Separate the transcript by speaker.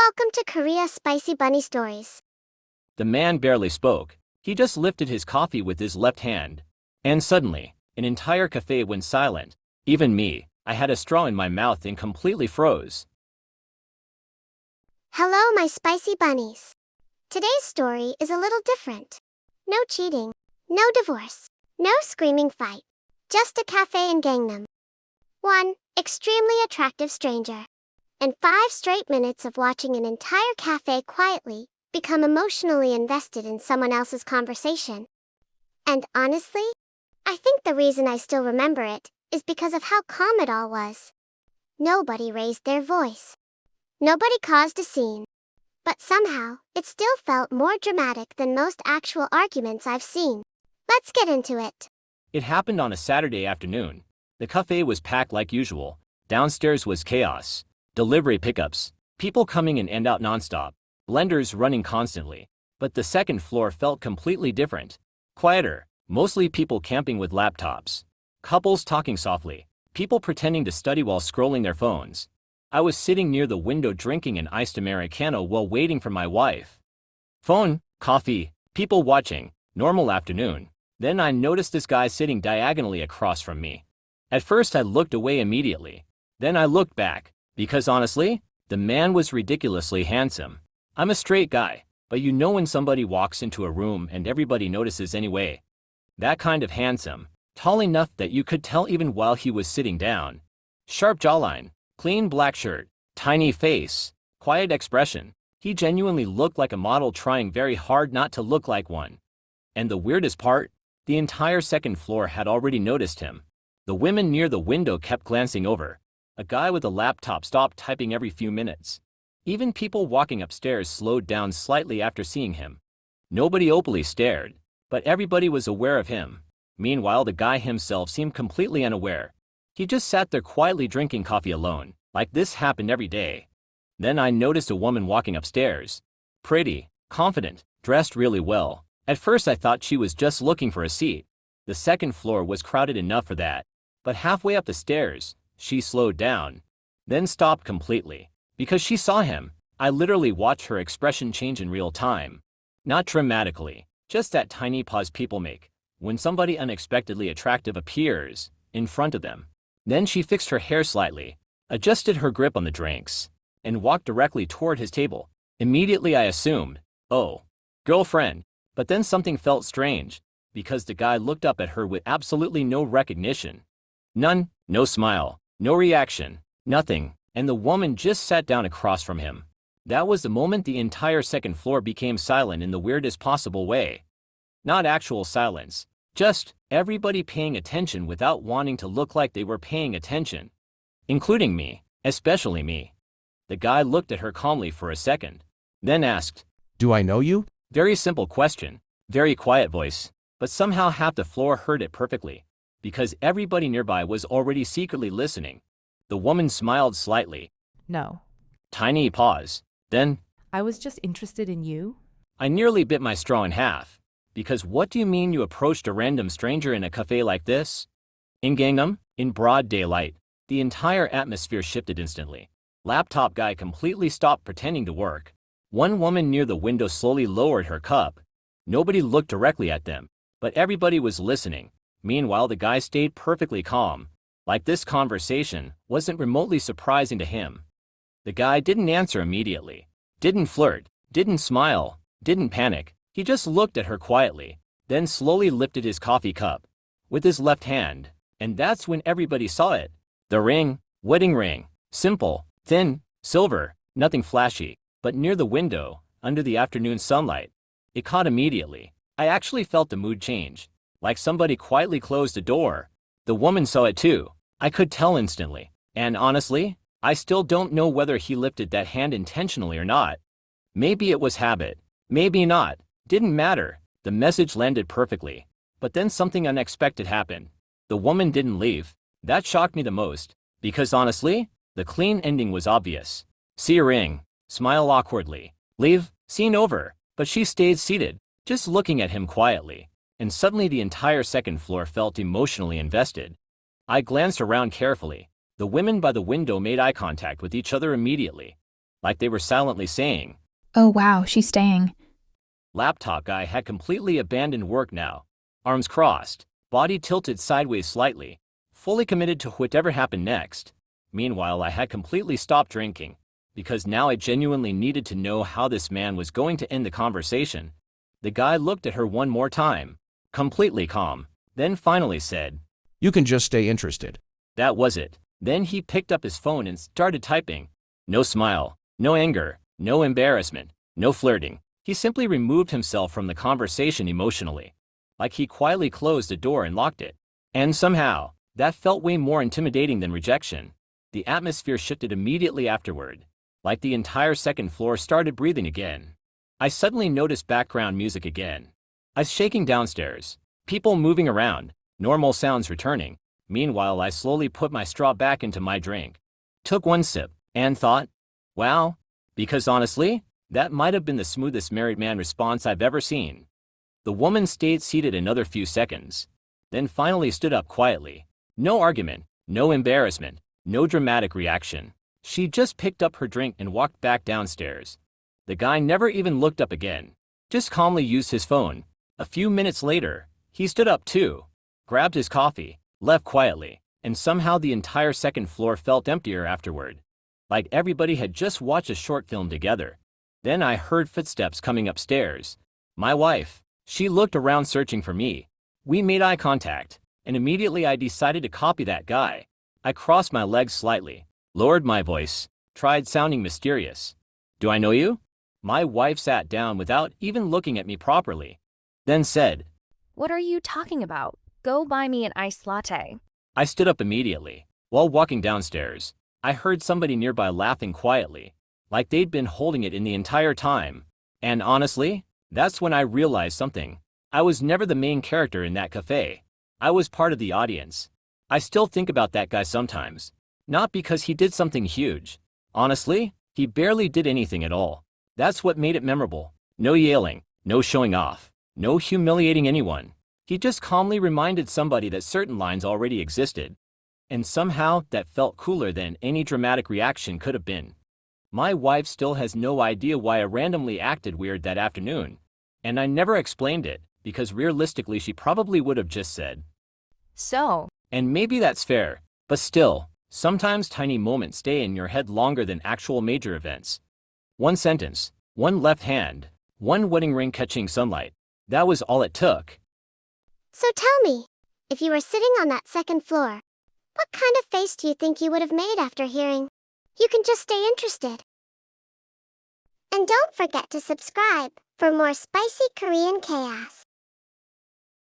Speaker 1: Welcome to Korea Spicy Bunny Stories.
Speaker 2: The man barely spoke. He just lifted his coffee with his left hand. And suddenly, an entire cafe went silent. Even me, I had a straw in my mouth and completely froze.
Speaker 1: Hello, my spicy bunnies. Today's story is a little different. No cheating, no divorce, no screaming fight. Just a cafe in Gangnam. One extremely attractive stranger. And 5 straight minutes of watching an entire cafe quietly become emotionally invested in someone else's conversation. And honestly, I think the reason I still remember it is because of how calm it all was. Nobody raised their voice. Nobody caused a scene. But somehow, it still felt more dramatic than most actual arguments I've seen. Let's get into it.
Speaker 2: It happened on a Saturday afternoon. The cafe was packed like usual. Downstairs was chaos. Delivery pickups, people coming in and out nonstop, blenders running constantly. But the second floor felt completely different. Quieter, mostly people camping with laptops. Couples talking softly, people pretending to study while scrolling their phones. I was sitting near the window drinking an iced Americano while waiting for my wife. Phone, coffee, people watching, normal afternoon. Then I noticed this guy sitting diagonally across from me. At first I looked away immediately. Then I looked back. Because honestly, the man was ridiculously handsome. I'm a straight guy, but you know when somebody walks into a room and everybody notices anyway. That kind of handsome, tall enough that you could tell even while he was sitting down. Sharp jawline, clean black shirt, tiny face, quiet expression. He genuinely looked like a model trying very hard not to look like one. And the weirdest part, the entire second floor had already noticed him. The women near the window kept glancing over. A guy with a laptop stopped typing every few minutes. Even people walking upstairs slowed down slightly after seeing him. Nobody openly stared, but everybody was aware of him. Meanwhile, the guy himself seemed completely unaware. He just sat there quietly drinking coffee alone, like this happened every day. Then I noticed a woman walking upstairs. Pretty, confident, dressed really well. At first I thought she was just looking for a seat. The second floor was crowded enough for that. But halfway up the stairs, she slowed down, then stopped completely. Because she saw him, I literally watched her expression change in real time. Not dramatically, just that tiny pause people make when somebody unexpectedly attractive appears in front of them. Then she fixed her hair slightly, adjusted her grip on the drinks, and walked directly toward his table. Immediately I assumed, oh, girlfriend. But then something felt strange, because the guy looked up at her with absolutely no recognition. None, no smile. No reaction, nothing, and the woman just sat down across from him. That was the moment the entire second floor became silent in the weirdest possible way. Not actual silence, just everybody paying attention without wanting to look like they were paying attention. Including me, especially me. The guy looked at her calmly for a second, then asked,
Speaker 3: "Do I know you?"
Speaker 2: Very simple question, very quiet voice, but somehow half the floor heard it perfectly. Because everybody nearby was already secretly listening. The woman smiled slightly.
Speaker 4: No.
Speaker 2: Tiny pause. Then,
Speaker 4: I was just interested in you.
Speaker 2: I nearly bit my straw in half. Because what do you mean you approached a random stranger in a cafe like this? In Gangnam, in broad daylight, the entire atmosphere shifted instantly. Laptop guy completely stopped pretending to work. One woman near the window slowly lowered her cup. Nobody looked directly at them, but everybody was listening. Meanwhile, the guy stayed perfectly calm, like this conversation wasn't remotely surprising to him. The guy didn't answer immediately, didn't flirt, didn't smile, didn't panic. He just looked at her quietly, then slowly lifted his coffee cup with his left hand, and that's when everybody saw it. The ring, wedding ring, simple, thin, silver, nothing flashy, but near the window, under the afternoon sunlight. It caught immediately. I actually felt the mood change. Like somebody quietly closed a door. The woman saw it too. I could tell instantly. And honestly, I still don't know whether he lifted that hand intentionally or not. Maybe it was habit. Maybe not. Didn't matter. The message landed perfectly. But then something unexpected happened. The woman didn't leave. That shocked me the most. Because honestly, the clean ending was obvious. See a ring. Smile awkwardly. Leave. Scene over. But she stayed seated, just looking at him quietly. And suddenly the entire second floor felt emotionally invested. I glanced around carefully. The women by the window made eye contact with each other immediately. like they were silently saying.
Speaker 3: Oh wow, she's staying.
Speaker 2: Laptop guy had completely abandoned work now. Arms crossed, body tilted sideways slightly, fully committed to whatever happened next. Meanwhile, I had completely stopped drinking, because now I genuinely needed to know how this man was going to end the conversation. The guy looked at her one more time, completely calm, then finally said,
Speaker 5: You can just stay interested.
Speaker 2: That was it. Then he picked up his phone and started typing. No smile, no anger, no embarrassment, no flirting. He simply removed himself from the conversation emotionally, like he quietly closed the door and locked it. And somehow, that felt way more intimidating than rejection. The atmosphere shifted immediately afterward, like the entire second floor started breathing again. I suddenly noticed background music again. I was shaking downstairs, people moving around, normal sounds returning. Meanwhile, I slowly put my straw back into my drink, took one sip, and thought, wow, because honestly, that might have been the smoothest married man response I've ever seen. The woman stayed seated another few seconds, then finally stood up quietly. No argument, no embarrassment, no dramatic reaction. She just picked up her drink and walked back downstairs. The guy never even looked up again, just calmly used his phone. A few minutes later, he stood up too, grabbed his coffee, left quietly, and somehow the entire second floor felt emptier afterward, like everybody had just watched a short film together. Then I heard footsteps coming upstairs. My wife. She looked around searching for me. We made eye contact, and immediately I decided to copy that guy. I crossed my legs slightly, lowered my voice, tried sounding mysterious. Do I know you? My wife sat down without even looking at me properly, then said,
Speaker 6: What are you talking about? Go buy me an iced latte.
Speaker 2: I stood up immediately. While walking downstairs, I heard somebody nearby laughing quietly, like they'd been holding it in the entire time. And honestly, that's when I realized something. I was never the main character in that cafe. I was part of the audience. I still think about that guy sometimes. Not because he did something huge. Honestly, he barely did anything at all. That's what made it memorable. No yelling, no showing off, no humiliating anyone. He just calmly reminded somebody that certain lines already existed. And somehow that felt cooler than any dramatic reaction could have been. My wife still has no idea why I randomly acted weird that afternoon. And I never explained it, because realistically she probably would have just said,
Speaker 6: So,
Speaker 2: and maybe that's fair, but still, sometimes tiny moments stay in your head longer than actual major events. One sentence, one left hand, one wedding ring catching sunlight. That was all it took.
Speaker 1: So tell me, if you were sitting on that second floor, what kind of face do you think you would have made after hearing? You can just stay interested. And don't forget to subscribe for more spicy Korean chaos.